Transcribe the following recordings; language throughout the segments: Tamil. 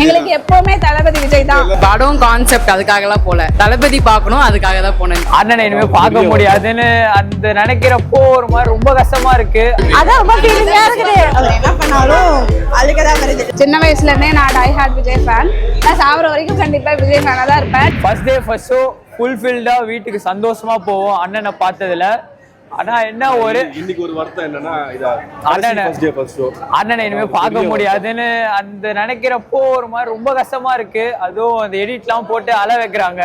எங்களுக்கு எப்பவுமே தளபதி விஜய் தான். படம் கான்செப்ட் அதுக்காகலாம் போல, தளபதி பார்க்கணும் அதுக்காக தான் போனேன். அண்ணனை இனிமே பார்க்க முடியாதுன்னு அந்த நினைக்கிறப்போ ஒரு மாதிரி ரொம்ப கஷ்டமா இருக்கு. அதான் ரொம்ப ஃபீலிங்கா இருக்குது. அவர் என்ன பண்ணாலும் அழுகதான் வருது. சின்ன வயசுல இருந்தே நான் டை ஹார்ட் விஜய் ஃபேன். நான் சாவர வரைக்கும் கண்டிப்பா விஜய் ஃபேனா தான் இருப்பேன். ஃபர்ஸ்ட் டே ஃபர்ஸ்ட் ஷோ ஃபுல்ஃபில்டா வீட்டுக்கு சந்தோஷமா போவோம் அண்ணனை பார்த்ததுல. ஆனா என்ன ஒரு இன்னைக்கு ஒரு வருத்தம் என்னன்னா அண்ணனை இனிமே பார்க்க முடியாதுன்னு அந்த நினைக்கிறப்போ ஒரு மாதிரி ரொம்ப கஷ்டமா இருக்கு. அதுவும் அந்த எடிட்லாம் போட்டு அழ வைக்கிறாங்க.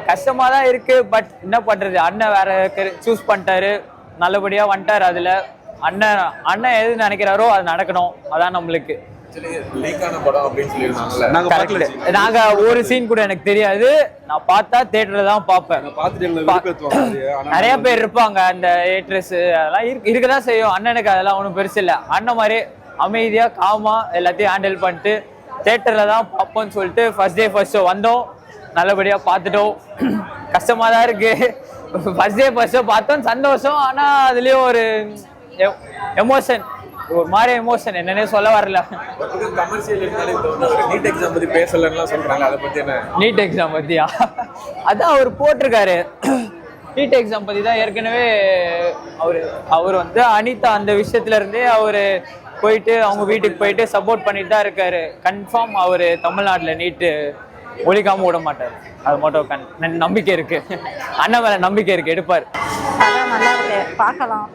கஷ்டமா தான் இருக்கு. பட் என்ன பண்றது, அண்ணன் வேற சூஸ் பண்ணிட்டாரு, நல்லபடியா வந்துட்டாரு. அதுல அண்ணன் எது நினைக்கிறாரோ அது நடக்கணும். அதான் நம்மளுக்கு. நாங்க ஒரு சீன் கூட எனக்கு தெரியாது. நான் பார்த்தா தியேட்டர்ல தான் பார்ப்பேன். நிறைய பேர் இருப்பாங்க அந்த ஏட்ரஸ், அதெல்லாம் இருக்கதான் செய்யும். அண்ணனுக்கு அதெல்லாம் ஒன்றும் பெருசு இல்லை. அண்ணன் மாதிரி அமைதியா காமா எல்லாத்தையும் ஹேண்டில் பண்ணிட்டு தியேட்டர்ல தான் பார்ப்போம்னு சொல்லிட்டு ஃபர்ஸ்ட் டே ஃபர்ஸ்ட் ஷோ வந்தோம், நல்லபடியா பார்த்துட்டோம். கஷ்டமா தான் இருக்கு. ஃபர்ஸ்ட் டே ஃபர்ஸ்ட் ஷோ பார்த்தோம், சந்தோஷம். ஆனா அதுலயும் ஒரு எமோஷன், ஒரு மாதிரி எமோஷன், என்னன்னே சொல்ல வரல. நீட் எக்ஸாம் பத்தி பேசலன்னு சொல்றாங்க, அதை பத்தி என்ன? நீட் எக்ஸாம் பத்தியா? அதான் அவர் போட்டிருக்காரு. நீட் எக்ஸாம் பத்தி தான் ஏற்கனவே அவர் வந்து அனிதா அந்த விஷயத்துல இருந்தே அவரு போயிட்டு அவங்க வீட்டுக்கு போயிட்டு சப்போர்ட் பண்ணிட்டு தான் இருக்காரு. கன்ஃபார்ம் அவரு தமிழ்நாட்டுல நீட்டு ஒழிக்காம விட மாட்டார். அது மட்டும் நம்பிக்கை இருக்கு. அண்ணன் மேல நம்பிக்கை இருக்கு, எடுப்பார். நல்லா இருக்கு, பார்க்கலாம்.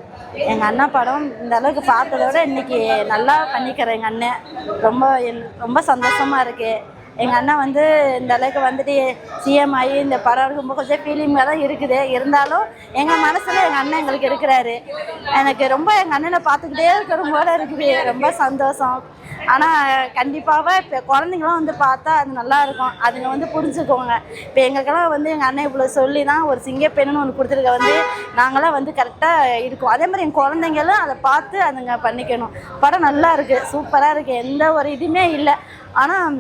எங்கள் அண்ணா படம் இந்த அளவுக்கு பார்த்ததோட இன்னைக்கு நல்லா பண்ணிக்கிறேன். எங்கள் அண்ணன் ரொம்ப சந்தோஷமாக இருக்குது. எங்கள் அண்ணன் வந்து இந்த அளவுக்கு வந்துட்டு சிஎம் ஆகி இந்த படம் ரொம்ப கொஞ்சம் ஃபீலிங்காக தான் இருக்குது. இருந்தாலும் எங்கள் மனசில் எங்கள் அண்ணன் எங்களுக்கு இருக்கிறாரு. எனக்கு ரொம்ப எங்கள் அண்ணனை பார்த்துக்கிட்டே இருக்கிற போல இருக்குது. ரொம்ப சந்தோஷம். ஆனால் கண்டிப்பாக இப்போ குழந்தைங்களாம் வந்து பார்த்தா அது நல்லாயிருக்கும். அதுங்க வந்து புரிஞ்சுக்கோங்க. இப்போ எங்களுக்கெல்லாம் வந்து எங்கள் அண்ணன் இவ்வளோ சொல்லி தான் ஒரு சிங்கப்பெண்ணுன்னு ஒன்று கொடுத்துருக்க வந்து நாங்களாம் வந்து கரெக்டாக இருக்கோம். அதே மாதிரி எங்கள் குழந்தைங்களும் அதை பார்த்து அதுங்க பண்ணிக்கணும். படம் நல்லா இருக்குது, சூப்பராக இருக்குது, எந்த ஒரு இதுவுமே இல்லை. ஆனால்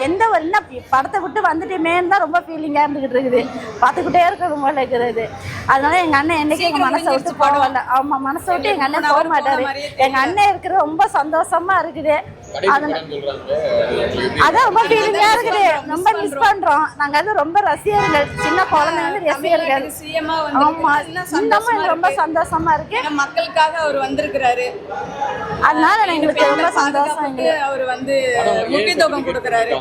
எந்த ஒரு என்ன படத்தை விட்டு வந்துட்டுமேன்னு தான் ரொம்ப ஃபீலிங்காக இருந்துக்கிட்டு இருக்குது. பார்த்துக்கிட்டே இருக்கிற போல இருக்கிறது. அதனால எங்கள் அண்ணன் என்றைக்கும் எங்கள் மனசை விட்டு போகல. ஆமாம், மனசை விட்டு எங்கள் அண்ணன் போக மாட்டார். எங்கள் அண்ணன் இருக்கிற ரொம்ப சந்தோஷமாக இருக்குது. அதான் ரொம்ப ஃபீலிங்கா இருக்குது. ரொம்ப மிஸ் பண்றோம். நாங்க வந்து ரொம்ப ரசிகர்கள், சின்ன குழந்தைங்க வந்து ரசிகர்கள். ஆமா, இன்னமும் ரொம்ப சந்தோஷமா இருக்கு. மக்களுக்காக அவர் வந்திருக்கிறாரு, அதனால எங்களுக்கு ரொம்ப சந்தோஷம். அவர் வந்து முக்கியத்துவம் கொடுக்கறாரு.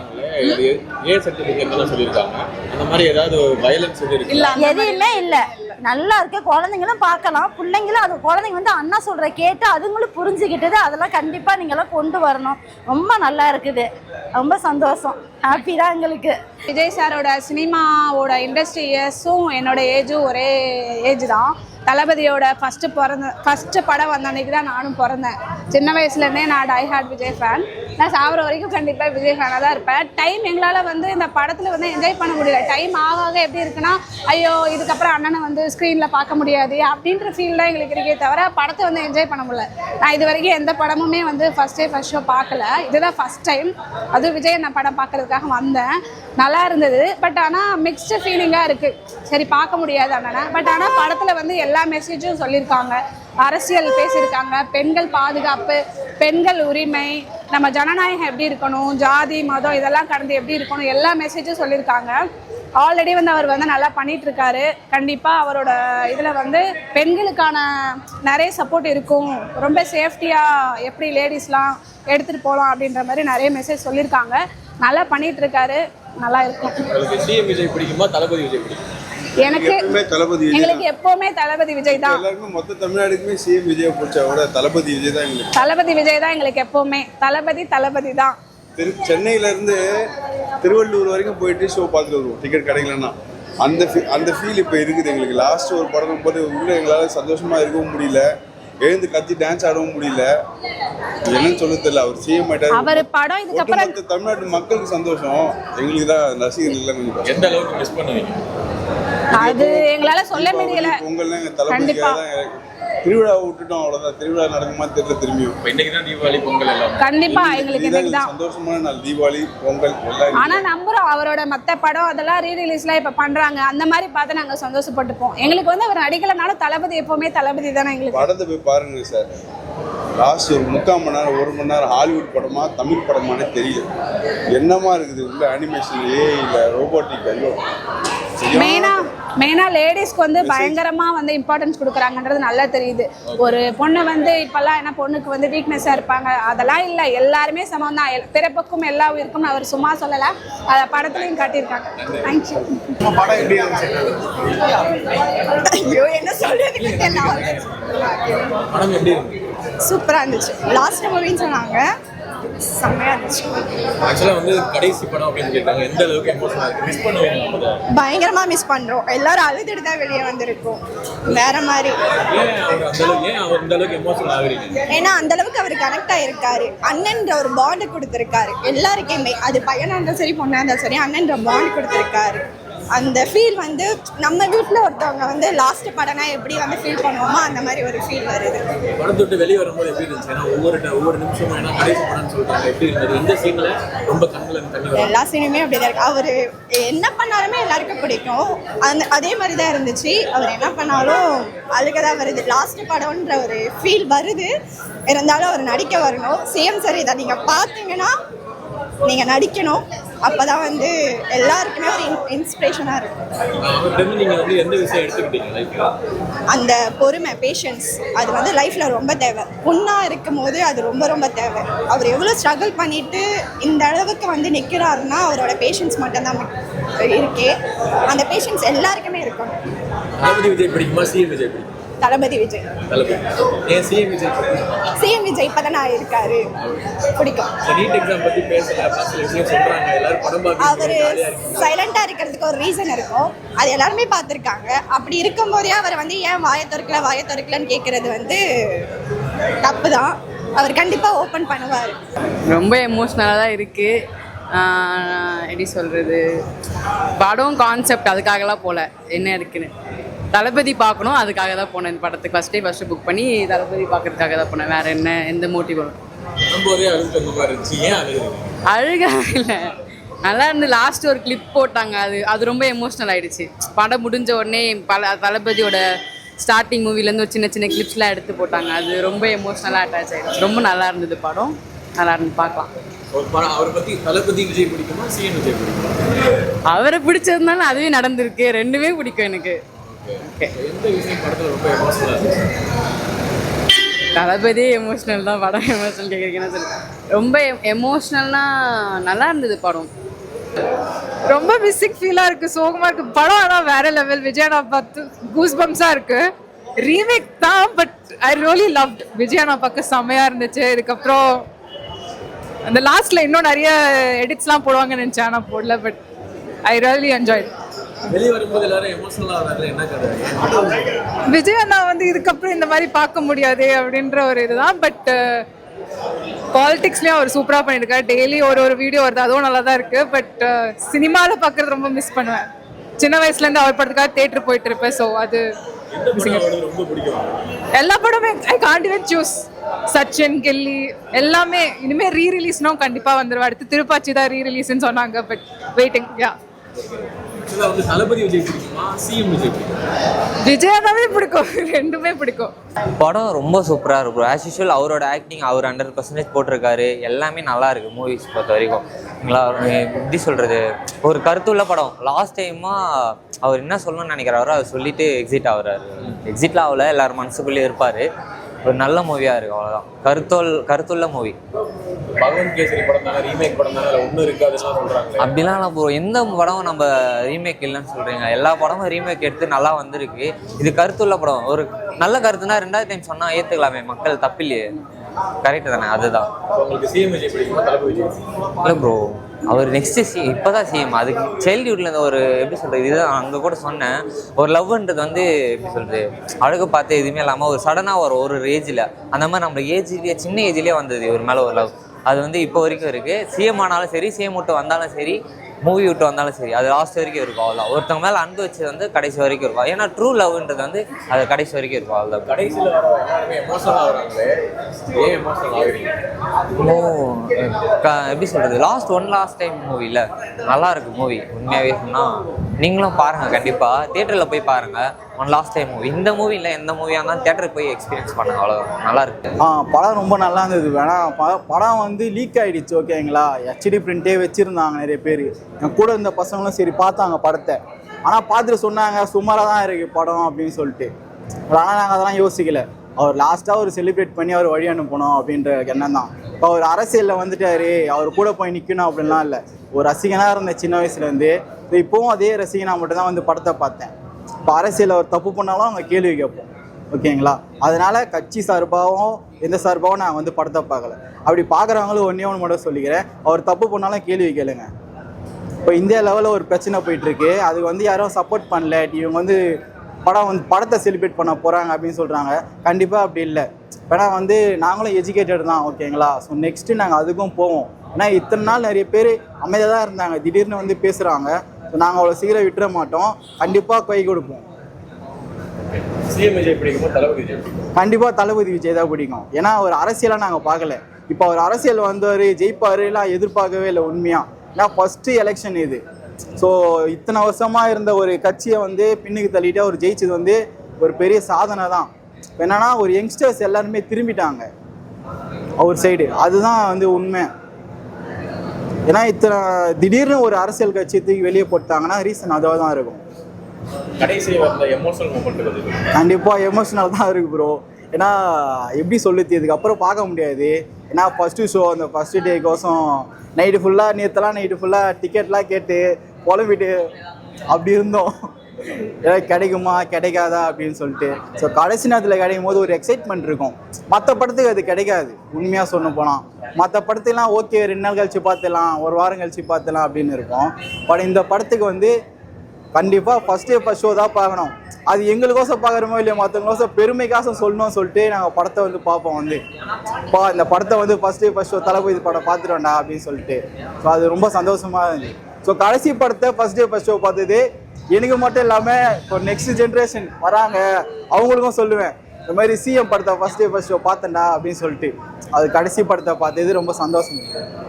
ஏ சர்டிபிகேட் எல்லாம் சொல்லிருக்காங்க. அந்த மாதிரி ஏதாவது வயலன்ஸ் எதுவுமே இல்ல. நல்லா இருக்கு. குழந்தைங்களும் பார்க்கலாம், பிள்ளைங்களும். அது குழந்தைங்க வந்து அண்ணா சொல்ற கேட்டு அதுங்களும் புரிஞ்சுக்கிட்டது. அதெல்லாம் கண்டிப்பா நீங்க எல்லாம் கொண்டு வரணும். ரொம்ப நல்லா இருக்குது, ரொம்ப சந்தோஷம், ஹாப்பி தான் எங்களுக்கு. விஜய் சாரோட சினிமாவோட இண்டஸ்ட்ரி இயர்ஸும் என்னோட ஏஜும் ஒரே ஏஜ் தான். தளபதியோட ஃபஸ்ட்டு படம் வந்த அன்றைக்கி தான் நானும் பிறந்தேன். சின்ன வயசுலேருந்தே நான் டை ஹார்ட் விஜய் ஃபேன். நான் சாவர வரைக்கும் கண்டிப்பாக விஜய் ஃபேனாக தான் இருப்பேன். டைம் எங்களால் வந்து இந்த படத்தில் வந்து என்ஜாய் பண்ண முடியல. டைம் ஆக எப்படி இருக்குன்னா, ஐயோ இதுக்கப்புறம் அண்ணனை வந்து ஸ்க்ரீனில் பார்க்க முடியாது அப்படின்ற ஃபீல் தான் எங்களுக்கு இருக்கே தவிர படத்தை வந்து என்ஜாய் பண்ண முடியல. நான் இது வரைக்கும் எந்த படமுமே வந்து ஃபஸ்ட் ஷோ பார்க்கல. இதுதான் ஃபஸ்ட் டைம். அதுவும் விஜய் நான் படம் பார்க்கறதுக்காக வந்தேன். நல்லா இருந்தது. பட் ஆனால் மிக்ஸ்டு ஃபீலிங்காக இருக்குது. சரி, பார்க்க முடியாது அண்ணனை. பட் ஆனால் படத்தில் வந்து எல்லா மெசேஜும் சொல்லியிருக்காங்க. அரசியல் பேசியிருக்காங்க, பெண்கள் பாதுகாப்பு, பெண்கள் உரிமை, நம்ம ஜனநாயகம் எப்படி இருக்கணும், ஜாதி மதம் இதெல்லாம் கடந்து எப்படி இருக்கணும், எல்லா மெசேஜும் சொல்லியிருக்காங்க. ஆல்ரெடி வந்து அவர் வந்து நல்லா பண்ணிட்டு இருக்காரு. கண்டிப்பாக அவரோட இதில் வந்து பெண்களுக்கான நிறைய சப்போர்ட் இருக்கும். ரொம்ப சேஃப்டியாக எப்படி லேடிஸ்லாம் எடுத்துகிட்டு போகலாம் அப்படின்ற மாதிரி நிறைய மெசேஜ் சொல்லியிருக்காங்க. நல்லா பண்ணிட்டு இருக்காரு, நல்லா இருக்கும். எங்களுக்கு எப்பவுமே தளபதி விஜய் தான். எல்லாருக்கும் மொத்த தமிழ்நாடுக்குமே சிஎம் விஜய் பிடிச்சா தளபதி விஜய் தான் எங்களுக்கு. தளபதி விஜய் தான் எங்களுக்கு எப்பவுமே. தளபதி தான். சென்னையில இருந்து திருவள்ளூர் வரைக்கும் போயிட்டு ஷோ பார்த்துட்டு வருவோம். டிக்கெட் கிடைக்கலன்னா அந்த ஃபீல் இப்போ இருக்குது எங்களுக்கு. லாஸ்ட் ஒரு படம் போது உள்ள எங்களால் சந்தோஷமா இருக்கவும் முடியல, எழுந்து கத்தி டான்ஸ் ஆடவும் முடியல. என்னன்னு சொல்ல தெரியல. அவர் சிஎம் ஆயிட்டாரு. அவர் படம் இதுக்கப்புறம் தமிழ்நாட்டு மக்களுக்கு சந்தோஷம், எங்களுக்கு தான் ரசிகர்கள் கொஞ்சம். எந்த அளவுக்கு மிஸ் பண்ணுவீங்க? அது எங்களால சொல்ல முடியல. பொங்கல் எங்க தளபதியா தான். திருவிழா விட்டுட்டோம், அவ்வளவுதான். திருவிழா நடக்குமா தெரியல. திரும்பியும் இன்னைக்கு தான் தீபாவளி, பொங்கல் எல்லாம் கண்டிப்பா எங்களுக்கு இன்னைக்கு தான் சந்தோஷமான நாள். தீபாவளி, பொங்கல் எல்லாம். ஆனா நம்புறோம் அவரோட மத்த படம் அதெல்லாம் ரீரிலீஸ்லாம் இப்ப பண்றாங்க. அந்த மாதிரி பார்த்து நாங்க சந்தோஷப்பட்டுப்போம். எங்களுக்கு வந்து அவர் நடிக்கலனாலும் தளபதி எப்பவுமே தளபதி தானே எங்களுக்கு. படத்தை போய் பாருங்க சார். லாஸ்ட் ஒரு 3/4 மணி நேரம் 1 மணி நேரம் ஹாலிவுட் படமா தமிழ் படமானே தெரியல. என்னமா இருக்குது உள்ள அனிமேஷன் இல்லை ரோபோட்டிக் ஐயோ. மெயினாக லேடிஸ்க்கு வந்து பயங்கரமாக வந்து இம்பார்ட்டன்ஸ் கொடுக்குறாங்கன்றது நல்லா தெரியுது. ஒரு பொண்ணு வந்து இப்போல்லாம் என்ன பொண்ணுக்கு வந்து வீக்னஸாக இருப்பாங்க, அதெல்லாம் இல்லை, எல்லாருமே சமம் தான், பிறப்புக்கும் எல்லா உயிருக்கும் அவர் சும்மா சொல்லலை, அதை படத்துலையும் காட்டியிருக்காங்க. தேங்க்யூ. ஐயோ என்ன சொல்றது, சூப்பராக இருந்துச்சு. லாஸ்ட் மூவின்னு சொன்னாங்க, செம்மையா இருந்துச்சு. ஆக்சுவலா வந்து கடைசி படம் அப்படின்னு கேட்டாங்க, எந்த அளவுக்கு எமோஷனலா இருக்கு, மிஸ் பண்ணுவீங்க? பயங்கரமா மிஸ் பண்றோம், எல்லாரும் அழுதுட்டு தான் வெளியே வந்திருக்கோம். வேற மாதிரி ஏன் அவர் அந்த அளவுக்கு எமோஷனல் ஆகுறீங்க? ஏன்னா அந்த அளவுக்கு அவர் கனெக்ட் ஆயிருக்காரு, அண்ணன்ற ஒரு பாண்ட் கொடுத்திருக்காரு எல்லாருக்குமே, அது பையனா இருந்தாலும் சரி பொண்ணா இருந்தாலும் சரி அண்ணன்ற பாண்ட் கொடுத்திருக்காரு. அந்த ஃபீல் வந்து நம்ம வீட்டில் ஒருத்தவங்க வந்து லாஸ்ட் படம்னா எப்படி வந்து ஃபீல் பண்ணுவோமோ அந்த மாதிரி ஒரு ஃபீல் வருது. படத்தை விட்டு வெளியே வரும்போது எப்படி இருந்துச்சு? ஏன்னா ஒவ்வொரு நிமிஷமும் ஏன்னா கடைசி படம்னு சொல்லிட்டாங்க, எப்படி இருந்தது? இந்த சீன்ல ரொம்ப கண்ணில் தண்ணி எல்லா சீனுமே அப்படிதான் இருக்கு. அவர் என்ன பண்ணாலுமே எல்லாருக்கும் பிடிக்கும், அதே மாதிரி தான் இருந்துச்சு. அவர் என்ன பண்ணாலும் அழுகதான் வருது. லாஸ்ட் படம்ன்ற ஒரு ஃபீல் வருது, இருந்தாலும் அவர் நடிக்க வரணும். சேம் சரி, இதை நீங்கள் பார்த்தீங்கன்னா நீங்கள் நடிக்கணும், அப்போதான் வந்து எல்லாருக்குமே ஒரு இன்ஸ்பிரேஷனாக இருக்கும். நீங்கள் வந்து எந்த விஷயம் எடுத்துக்கிட்டீங்க லைஃப்ல? அந்த பொறுமை, பேஷன்ஸ், அது வந்து லைஃப்பில் ரொம்ப தேவை. பொண்ணாக இருக்கும் போது அது ரொம்ப ரொம்ப தேவை. அவர் எவ்வளோ ஸ்ட்ரகிள் பண்ணிட்டு இந்த அளவுக்கு வந்து நிற்கிறாருன்னா அவரோட பேஷன்ஸ் மட்டும்தான் இருக்கே. அந்த பேஷன்ஸ் எல்லாருக்குமே இருக்கணும். தளபதி விஜய் பிடிக்குமா, சிஎம் விஜய் பிடிக்குமா? தளபதி விஜய். ஏன் சிஎம் விஜய்? சிஎம் விஜய் இப்போதான் இருக்காரு, பிடிக்கும். நீட் எக்ஸாம் பற்றி பேசல, சொல்றாங்க எல்லாரும் படம் பார்த்து அவர் சைலண்டாக இருக்கிறதுக்கு ஒரு ரீசன் இருக்கும், அது எல்லாருமே பார்த்துருக்காங்க. அப்படி இருக்கும்போதே அவர் வந்து ஏன் வாயை திறக்கலன்னு கேட்குறது வந்து தப்பு தான். அவர் கண்டிப்பாக ஓப்பன் பண்ணுவார். ரொம்ப எமோஷ்னலாக தான் இருக்குது. எப்படி சொல்கிறது, படம் கான்செப்ட் அதுக்காகலாம் போகல, என்ன இருக்குன்னு தளபதி பார்க்கணும் அதுக்காக தான் போனேன். இந்த படத்துக்கு ஃபஸ்ட்டு புக் பண்ணி தளபதி பார்க்கறதுக்காக தான் போனேன். வேறு என்ன, எந்த மோட்டிவ் வரும்? அழுக இல்லை, நல்லா இருந்து. லாஸ்ட் ஒரு கிளிப் போட்டாங்க, அது ரொம்ப எமோஷ்னல் ஆகிடுச்சு. படம் முடிஞ்ச உடனே தளபதியோட ஸ்டார்டிங் மூவிலேருந்து ஒரு சின்ன சின்ன கிளிப்ஸ்லாம் எடுத்து போட்டாங்க, அது ரொம்ப எமோஷ்னலாக அட்டாச் ஆகிடுச்சு. ரொம்ப நல்லா இருந்தது படம், நல்லா இருந்து பார்க்கலாம். அவரை பிடிச்சதுனால அதுவே நடந்திருக்கு, ரெண்டுமே பிடிக்கும் எனக்கு. தளபதி எமோஷ்னல் தான், படம் எமோஷ்னல் கேட்குறீங்கன்னா சொல்லி ரொம்ப எமோஷ்னல்னா நல்லா இருந்தது படம். ரொம்ப மிஸ்ஸிங் ஃபீலாக இருக்குது, சோகமாக இருக்குது படம். ஆனால் வேற லெவல். விஜயண்ணா பார்த்து கூஸ் பம்ஸாக இருக்குது. ரீமேக் தான், பட் ஐ ரியலி லவ்ட். விஜயண்ணா பார்க்க செம்மையாக இருந்துச்சு. இதுக்கப்புறம் அந்த லாஸ்ட்டில் இன்னும் நிறைய எடிட்ஸ்லாம் போடுவாங்கன்னு நினச்சேன், ஆனால் போடல. But I really enjoy. Vijay அண்ணா வந்து இதுக்கப்புறம் இந்த மாதிரி பார்க்க முடியாது அப்படின்ற ஒரு இதுதான். பட் பாலிடிக்ஸ்லேயும் அவர் சூப்பராக பண்ணியிருக்காரு. டெய்லி ஒரு வீடியோ வருது, அதுவும் நல்லா தான் இருக்குது. பட் சினிமாவில் பார்க்குறது ரொம்ப மிஸ் பண்ணுவேன். சின்ன வயசுலேருந்து அவர் படத்துக்காக தேட்டர் போயிட்டு இருப்பேன். ஸோ அது எல்லா படமே I can't even choose. Sachin, Ghilli எல்லாமே இனிமேல் ரீரிலீஸ்னும் கண்டிப்பாக வந்துடுவா. அடுத்து திருப்பாச்சி தான் ரீரிலீஸ்ன்னு சொன்னாங்க. But waiting. விஜயாவே பிடிக்கும், ரெண்டுமே பிடிக்கும். படம் ரொம்ப சூப்பராக இருக்கும். ஆஸ் யூஷுவல் அவரோட ஆக்டிங் அவர் 100% போட்டிருக்காரு. எல்லாமே நல்லா இருக்கு. மூவிஸ் பொறுத்த வரைக்கும் எப்படி சொல்றது, ஒரு கருத்துள்ள படம். லாஸ்ட் டைமாக அவர் என்ன சொல்லணும்னு நினைக்கிறாரோ அதை சொல்லிட்டு எக்ஸிட் ஆகுறாரு. எக்ஸிட்ல ஆகல, எல்லாரும் மனசுக்குள்ளேயே இருப்பார். ஒரு நல்ல மூவியாக இருக்குது, அவ்வளோதான். கருத்துள்ள மூவி. பகவந்த் கேசரி படம் தானே, ரீமேக் படம் தானே, ஒன்றும் இருக்காதுலாம் சொல்கிறாங்க. அப்படிலாம் நம்ம எந்த படமும் நம்ம ரீமேக் இல்லைன்னு சொல்கிறீங்க. எல்லா படமும் ரீமேக் எடுத்து நல்லா வந்திருக்கு. இது கருத்துள்ள படம். ஒரு நல்ல கருத்துனா 2வது டைம் சொன்னால் ஏற்றுக்கலாமே, மக்கள் தப்பில்லையே. கரெக்டு தானே? அதுதான். உங்களுக்கு சிஎம் விஜய் பிடிக்குமா, தளபதி விஜய்? இல்லை ப்ரோ, அவர் நெக்ஸ்ட்டு இப்போ தான் சிஎம். அதுக்கு சைல்ட்ஹுட்லேருந்து ஒரு எப்படி சொல்கிறது, இதுதான் அங்கே கூட சொன்னேன். ஒரு லவ்ன்றது வந்து எப்படி சொல்கிறது, அழகு பார்த்து எதுவுமே இல்லாமல் ஒரு சடனாக வரும் ஒரு ஏஜில். அந்த மாதிரி நம்ம ஏஜ்லேயே சின்ன ஏஜ்லேயே வந்தது ஒரு மேலே ஒரு லவ். அது வந்து இப்போ வரைக்கும் இருக்குது. சிஎம் ஆனாலும் சரி, சிஎம் விட்டு வந்தாலும் சரி, மூவி விட்டு வந்தாலும் சரி, அது லாஸ்ட் வரைக்கும் இருக்கும். அவ்வளோ ஒருத்தவங்க மேலே அன்பு வச்சது வந்து கடைசி வரைக்கும் இருக்கும். ஏன்னா ட்ரூ லவ்ன்றது வந்து அது கடைசி வரைக்கும் இருக்கும். அவ்வளோதான். கடைசியில் எமோஷனல் ஆகுறாங்களே, ஏன் எமோஷனல் ஆகுறீங்க? எப்படி சொல்கிறது, லாஸ்ட் டைம் மூவியில் நல்லா இருக்கு மூவி. உண்மையாகவே சொன்னால் நீங்களும் பாருங்க, கண்டிப்பா தியேட்டர்ல போய் பாருங்க. ஒன் லாஸ்ட் டைம் மூவி, இந்த மூவி இல்லை எந்த மூவியாக இருந்தாலும் தியேட்டருக்கு போய் எக்ஸ்பீரியன்ஸ் பண்ணுங்க, அவ்வளோதான். நல்லா இருக்கு. படம் ரொம்ப நல்லா இருந்தது. வேணா படம் வந்து லீக் ஆகிடுச்சு, ஓகேங்களா. ஹெச்டி பிரிண்டே வச்சுருந்தாங்க நிறைய பேர். என் கூட இருந்த பசங்களும் சரி பார்த்தாங்க படத்தை. ஆனால் பார்த்துட்டு சொன்னாங்க சுமாராக தான் இருக்குது படம் அப்படின்னு சொல்லிட்டு. ஆனால் நாங்கள் அதெல்லாம் யோசிக்கல. அவர் லாஸ்ட்டாக ஒரு செலிப்ரேட் பண்ணி அவர் வழி அனுப்பணும் அப்படின்ற எண்ணம் தான். இப்போ அவர் அரசியலில் வந்துட்டாரு, அவர் கூட போய் நிற்கணும் அப்படின்லாம் இல்லை. ஒரு ரசிகனாக இருந்த சின்ன வயசுலேருந்து இப்போவும் அதே ரசிகனாக மட்டும்தான் வந்து படத்தை பார்த்தேன். இப்போ அரசியலில் அவர் தப்பு பண்ணாலும் அவங்க கேள்வி கேட்போம், ஓகேங்களா. அதனால் கட்சி சார்பாகவும் எந்த சார்பாகவும் நான் வந்து படத்தை பார்க்கல. அப்படி பார்க்குறவங்களும் ஒன்றே ஒன்று மட்டும் சொல்லிக்கிறேன், அவர் தப்பு பண்ணாலும் கேள்வி கேளுங்க. இப்போ இந்தியா லெவலில் ஒரு பிரச்சனை போயிட்டுருக்கு, அதுக்கு வந்து யாரும் சப்போர்ட் பண்ணல. இவங்க வந்து படத்தை செலிப்ரேட் பண்ண போகிறாங்க அப்படின்னு சொல்கிறாங்க. கண்டிப்பாக அப்படி இல்லை. ஏன்னா வந்து நாங்களும் எஜுகேட்டட் தான், ஓகேங்களா. ஸோ நெக்ஸ்ட்டு நாங்கள் அதுக்கும் போவோம். ஏன்னா இத்தனை நாள் நிறைய பேர் அமைதியாக தான் இருந்தாங்க, திடீர்னு வந்து பேசுகிறாங்க. ஸோ நாங்கள் அவ்வளோ சீக்கிரம் விட்டுற மாட்டோம், கண்டிப்பாக கை கொடுப்போம். சிஎம் விஜய் பிடிக்குமோ தளபதி விஜய் பிடிக்கும்? கண்டிப்பாக தளபதி விஜய் தான் பிடிக்கும். ஏன்னா ஒரு அரசியலாக நாங்கள் பார்க்கல. இப்போ அவர் அரசியல் வந்தவர் ஜெயிப்பார் எல்லாம் எதிர்பார்க்கவே இல்லை உண்மையாக. ஏன்னா ஃபஸ்ட்டு எலெக்ஷன் இது. ஸோ இத்தனை வருஷமாக இருந்த ஒரு கட்சியை வந்து பின்னுக்கு தள்ளிட்டு அவர் ஜெயிச்சது வந்து ஒரு பெரிய சாதனை தான். என்னன்னா ஒரு யங்ஸ்டர்ஸ் எல்லாருமே திரும்பிட்டாங்க அவர் சைடு, அதுதான் வந்து உண்மை. ஏன்னா இத்தனை திடீர்னு ஒரு அரசியல் கட்சி தூக்கி வெளியே போட்டாங்கன்னா ரீசன் அதாக தான் இருக்கும். கடைசி வந்த எமோஷனல் மூமெண்ட் கண்டிப்பாக எமோஷனல் தான் இருக்கு ப்ரோ. ஏன்னா எப்படி சொல்லுது, இதுக்கப்புறம் பார்க்க முடியாது. ஏன்னா ஃபஸ்ட்டு ஷோ அந்த ஃபஸ்ட்டு டே கோசம் நைட்டு ஃபுல்லாக நேற்றுலாம் நைட்டு ஃபுல்லாக டிக்கெட்லாம் கேட்டு புலம்பிட்டு அப்படி இருந்தோம். ஏதாவது கிடைக்குமா கிடைக்காதா அப்படின்னு சொல்லிட்டு. ஸோ கடைசி நேரத்தில் கிடைக்கும் போது ஒரு எக்ஸைட்மெண்ட் இருக்கும். மற்ற படத்துக்கு அது கிடைக்காது உண்மையாக சொன்ன போனால். மற்ற படத்துலாம் ஓகே 2 நாள் கழிச்சு பார்த்துலாம், ஒரு வாரம் கழிச்சு பார்த்துலாம் அப்படின்னு இருக்கும். பட் இந்த படத்துக்கு வந்து கண்டிப்பாக ஃபஸ்ட் ஷோ தான் பார்க்கணும். அது எங்களுக்கோசம் பார்க்குறமோ இல்லையா, மற்றவங்களுக்கோசம் பெருமைக்காசம் சொல்லணும்னு சொல்லிட்டு நாங்கள் படத்தை வந்து பார்ப்போம். வந்து இந்த படத்தை வந்து ஃபஸ்ட் ஷோ தளபதி படம் பார்த்துட்டோண்டா அப்படின்னு சொல்லிட்டு. ஸோ அது ரொம்ப சந்தோஷமாக இருந்துச்சு. ஸோ கடைசி படத்தை ஃபஸ்ட் ஷோ பார்த்தது எனக்கு மட்டும் இல்லாமல் இப்போ நெக்ஸ்ட் ஜென்ரேஷன் வராங்க அவங்களுக்கும் சொல்லுவேன், இந்த மாதிரி சிஎம் படத்தை ஃபஸ்ட் ஷோ பார்த்தேன்டா அப்படின்னு சொல்லிட்டு. அது கடைசி படத்தை பார்த்தது ரொம்ப சந்தோஷம்.